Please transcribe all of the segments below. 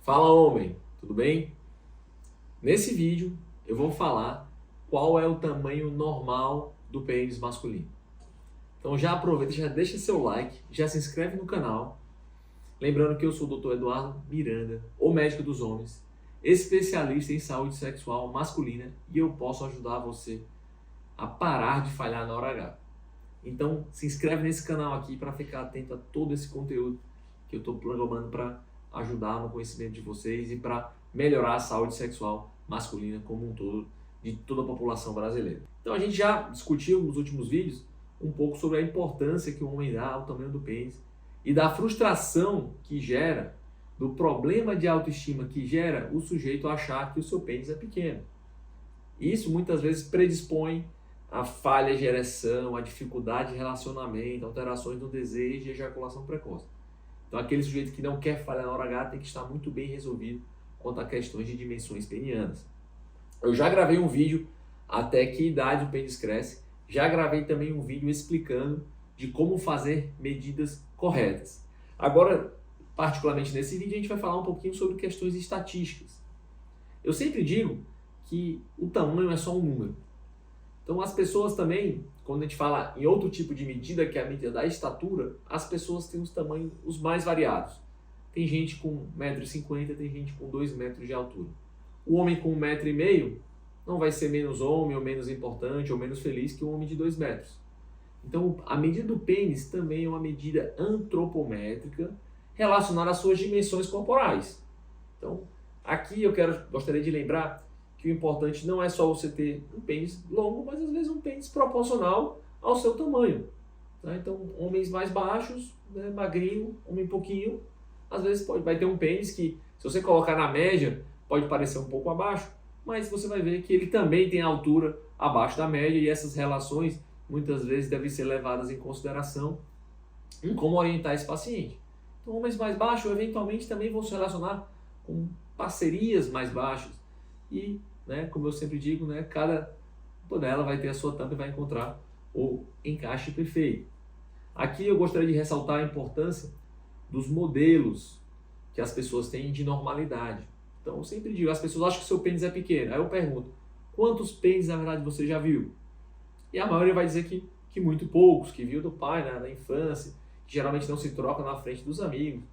Fala, homem, tudo bem? Nesse vídeo eu vou falar qual é o tamanho normal do pênis masculino. Então já aproveita, já deixa seu like, já se inscreve no canal. Lembrando que eu sou o Dr. Eduardo Miranda, o médico dos homens, especialista em saúde sexual masculina, e eu posso ajudar você a parar de falhar na hora H. Então se inscreve nesse canal aqui para ficar atento a todo esse conteúdo que eu estou programando para ajudar no conhecimento de vocês e para melhorar a saúde sexual masculina como um todo de toda a população brasileira. Então a gente já discutiu nos últimos vídeos um pouco sobre a importância que o homem dá ao tamanho do pênis e da frustração que gera, do problema de autoestima que gera o sujeito achar que o seu pênis é pequeno. Isso muitas vezes predispõe a falha de ereção, a dificuldade de relacionamento, alterações no desejo e ejaculação precoce. Então aquele sujeito que não quer falhar na hora H tem que estar muito bem resolvido quanto a questões de dimensões penianas. Eu já gravei um vídeo até que idade o pênis cresce, já gravei também um vídeo explicando de como fazer medidas corretas. Agora, particularmente nesse vídeo, a gente vai falar um pouquinho sobre questões estatísticas. Eu sempre digo que o tamanho é só um número. Então as pessoas também, quando a gente fala em outro tipo de medida, que é a medida da estatura, as pessoas têm os tamanhos os mais variados. Tem gente com 1,50 m, tem gente com 2 metros de altura. O homem com 1,5 m não vai ser menos homem, ou menos importante, ou menos feliz que um homem de 2 metros. Então a medida do pênis também é uma medida antropométrica relacionada às suas dimensões corporais. Então aqui eu gostaria de lembrar que o importante não é só você ter um pênis longo, mas às vezes um pênis proporcional ao seu tamanho. Tá? Então, homens mais baixos, né, magrinho, homem pouquinho, às vezes vai ter um pênis que, se você colocar na média, pode parecer um pouco abaixo, mas você vai ver que ele também tem altura abaixo da média, e essas relações muitas vezes devem ser levadas em consideração em como orientar esse paciente. Então, homens mais baixos eventualmente também vão se relacionar com parcerias mais baixas, e como eu sempre digo, cada panela vai ter a sua tampa e vai encontrar o encaixe perfeito. Aqui eu gostaria de ressaltar a importância dos modelos que as pessoas têm de normalidade. Então eu sempre digo, as pessoas acham que o seu pênis é pequeno. Aí eu pergunto, quantos pênis na verdade você já viu? E a maioria vai dizer que muito poucos, que viu do pai na infância, que geralmente não se troca na frente dos amigos.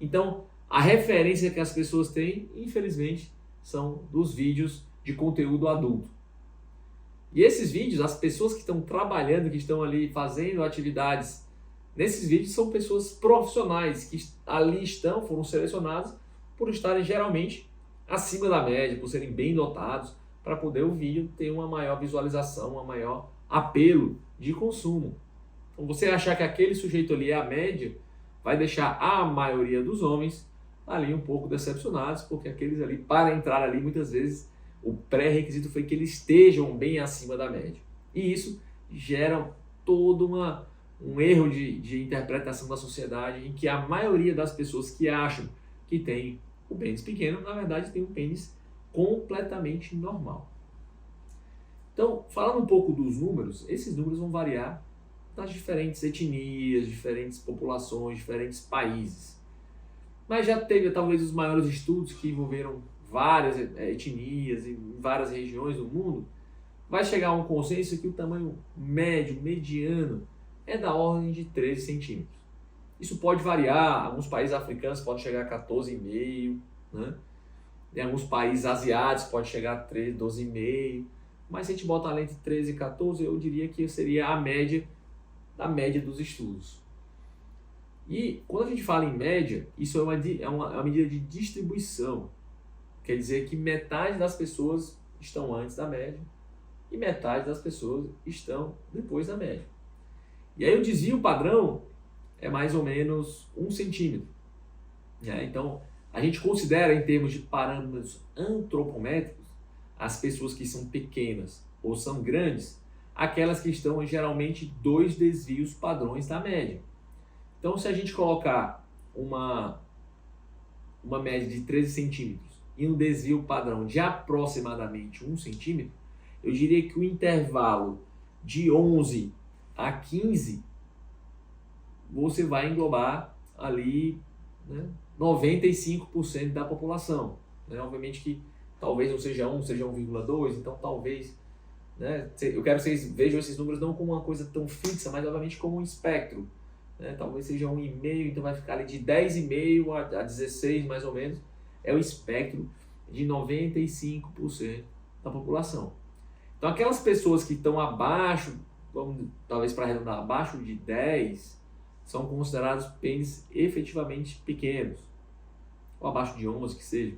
Então a referência que as pessoas têm, infelizmente, são dos vídeos de conteúdo adulto. E esses vídeos, as pessoas que estão trabalhando, que estão ali fazendo atividades, nesses vídeos são pessoas profissionais que ali foram selecionados por estarem geralmente acima da média, por serem bem dotados, para poder o vídeo ter uma maior visualização, um maior apelo de consumo. Então você achar que aquele sujeito ali é a média, vai deixar a maioria dos homens ali um pouco decepcionados, porque aqueles ali, para entrar ali, muitas vezes o pré-requisito foi que eles estejam bem acima da média. E isso gera todo um erro de interpretação da sociedade, em que a maioria das pessoas que acham que tem o pênis pequeno, na verdade tem um pênis completamente normal. Então, falando um pouco dos números, esses números vão variar nas diferentes etnias, diferentes populações, diferentes países. Mas já teve talvez os maiores estudos que envolveram várias etnias e várias regiões do mundo. Vai chegar a um consenso que o tamanho médio, mediano, é da ordem de 13 centímetros. Isso pode variar, alguns países africanos podem chegar a 14,5, né? Em alguns países asiáticos pode chegar a 13, 12,5, mas se a gente botar ali entre 13 e 14, eu diria que seria a média da média dos estudos. E quando a gente fala em média, isso é uma medida de distribuição. Quer dizer que metade das pessoas estão antes da média e metade das pessoas estão depois da média. E aí o desvio padrão é mais ou menos 1 centímetro. Então, a gente considera em termos de parâmetros antropométricos as pessoas que são pequenas ou são grandes, aquelas que estão geralmente 2 desvios padrões da média. Então, se a gente colocar uma média de 13 centímetros e um desvio padrão de aproximadamente 1 centímetro, eu diria que o intervalo de 11 a 15, você vai englobar ali 95% da população. Né? Obviamente que talvez não seja 1, seja 1,2, então talvez, né? Eu quero que vocês vejam esses números não como uma coisa tão fixa, mas obviamente como um espectro. Né? Talvez seja 1,5, então vai ficar ali de 10,5 a 16 mais ou menos, é o espectro de 95% da população. Então aquelas pessoas que estão abaixo, vamos talvez para arredondar, abaixo de 10, são considerados pênis efetivamente pequenos, ou abaixo de 11 que seja.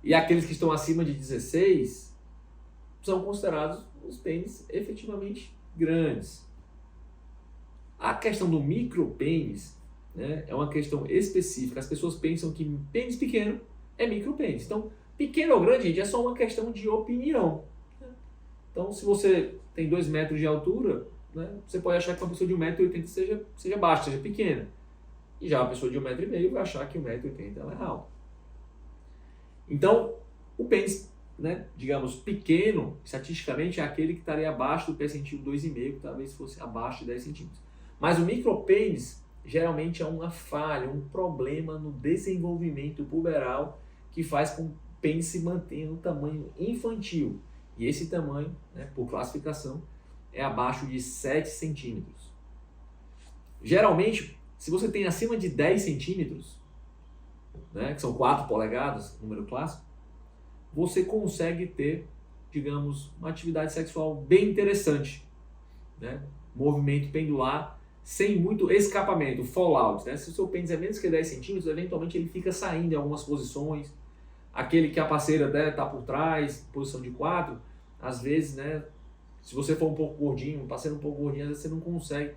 E aqueles que estão acima de 16 são considerados os pênis efetivamente grandes. A questão do micropênis, né, é uma questão específica. As pessoas pensam que pênis pequeno é micropênis. Então, pequeno ou grande, gente, é só uma questão de opinião. Então, se você tem 2 metros de altura, né, você pode achar que uma pessoa de 1,80 m seja baixa, seja pequena. E já uma pessoa de 1,5 m vai achar que 1,80 m ela é alta. Então, o pênis, né, digamos, pequeno, estatisticamente, é aquele que estaria abaixo do percentil 2,5, que talvez fosse abaixo de 10 centímetros. Mas o micropênis geralmente é uma falha, um problema no desenvolvimento puberal que faz com que o pênis se mantenha no tamanho infantil. E esse tamanho, né, por classificação, é abaixo de 7 centímetros. Geralmente, se você tem acima de 10 centímetros, né, que são 4 polegadas, número clássico, você consegue ter, digamos, uma atividade sexual bem interessante. Né? Movimento pendular sem muito escapamento, fallout. Né? Se o seu pênis é menos que 10 centímetros, eventualmente ele fica saindo em algumas posições. Aquele que a parceira está por trás, posição de 4, às vezes, né, se você for um pouco gordinho, um parceiro um pouco gordinho, às vezes você não consegue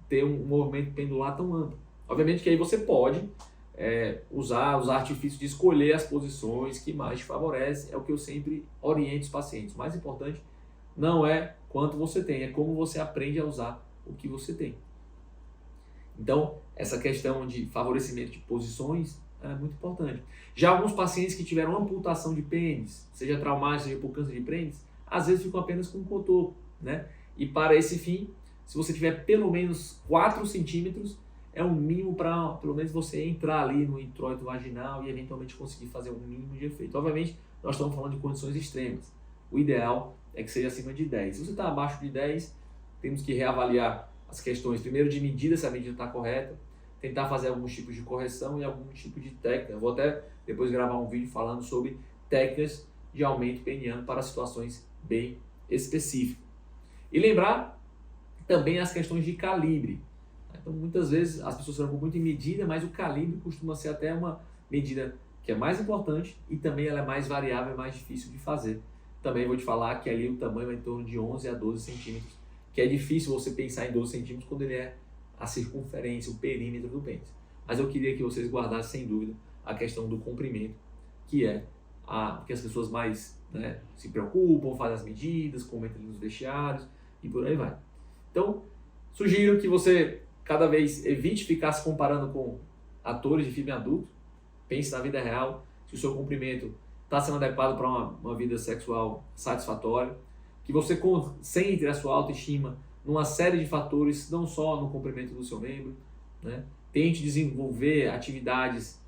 ter um movimento pendular tão amplo. Obviamente que aí você pode usar os artifícios de escolher as posições que mais te favorecem, é o que eu sempre oriento os pacientes. O mais importante não é quanto você tem, é como você aprende a usar o que você tem. Então, essa questão de favorecimento de posições é muito importante. Já alguns pacientes que tiveram amputação de pênis, seja traumático, seja por câncer de pênis, às vezes ficam apenas com um cotoco, né? E para esse fim, se você tiver pelo menos 4 centímetros, é um mínimo para pelo menos você entrar ali no introito vaginal e eventualmente conseguir fazer um mínimo de efeito. Obviamente, nós estamos falando de condições extremas. O ideal é que seja acima de 10. Se você está abaixo de 10, temos que reavaliar as questões, primeiro de medida, se a medida está correta, tentar fazer alguns tipos de correção e algum tipo de técnica. Eu vou até depois gravar um vídeo falando sobre técnicas de aumento peniano para situações bem específicas. E lembrar também as questões de calibre. Então, muitas vezes as pessoas se preocupam muito em medida, mas o calibre costuma ser até uma medida que é mais importante e também ela é mais variável e mais difícil de fazer. Também vou te falar que ali o tamanho é em torno de 11 a 12 centímetros, que é difícil você pensar em 12 centímetros quando ele é a circunferência, o perímetro do pênis. Mas eu queria que vocês guardassem sem dúvida a questão do comprimento, que é que as pessoas mais, né, se preocupam, fazem as medidas, comentam nos vestiários e por aí vai. Então, sugiro que você cada vez evite ficar se comparando com atores de filme adulto. Pense na vida real, se o seu comprimento está sendo adequado para uma vida sexual satisfatória, que você concentre a sua autoestima numa série de fatores, não só no comprimento do seu membro, né? Tente desenvolver atividades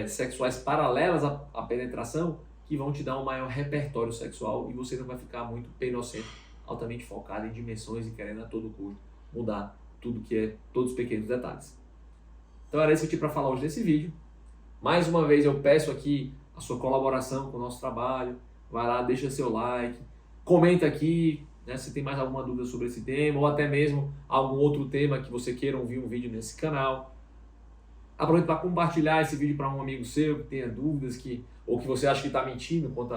sexuais paralelas à penetração que vão te dar um maior repertório sexual e você não vai ficar muito penocêntrico, altamente focado em dimensões e querendo a todo custo mudar tudo que é, todos os pequenos detalhes. Então era isso que eu tinha para falar hoje nesse vídeo. Mais uma vez eu peço aqui a sua colaboração com o nosso trabalho. Vai lá, deixa seu like, comenta aqui, né, se tem mais alguma dúvida sobre esse tema ou até mesmo algum outro tema que você queira ouvir um vídeo nesse canal. Aproveita para compartilhar esse vídeo para um amigo seu que tenha dúvidas ou que você acha que está mentindo quanto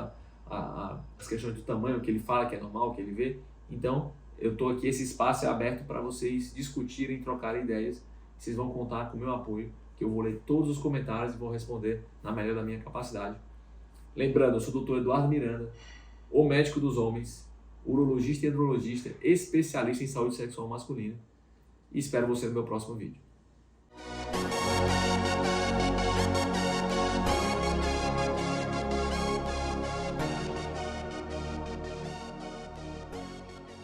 às questões do tamanho que ele fala, que é normal, que ele vê. Então, eu estou aqui, esse espaço é aberto para vocês discutirem, trocarem ideias. Vocês vão contar com o meu apoio, que eu vou ler todos os comentários e vou responder na melhor da minha capacidade. Lembrando, eu sou o Dr. Eduardo Miranda, o médico dos homens, urologista e andrologista, especialista em saúde sexual masculina. E espero você no meu próximo vídeo.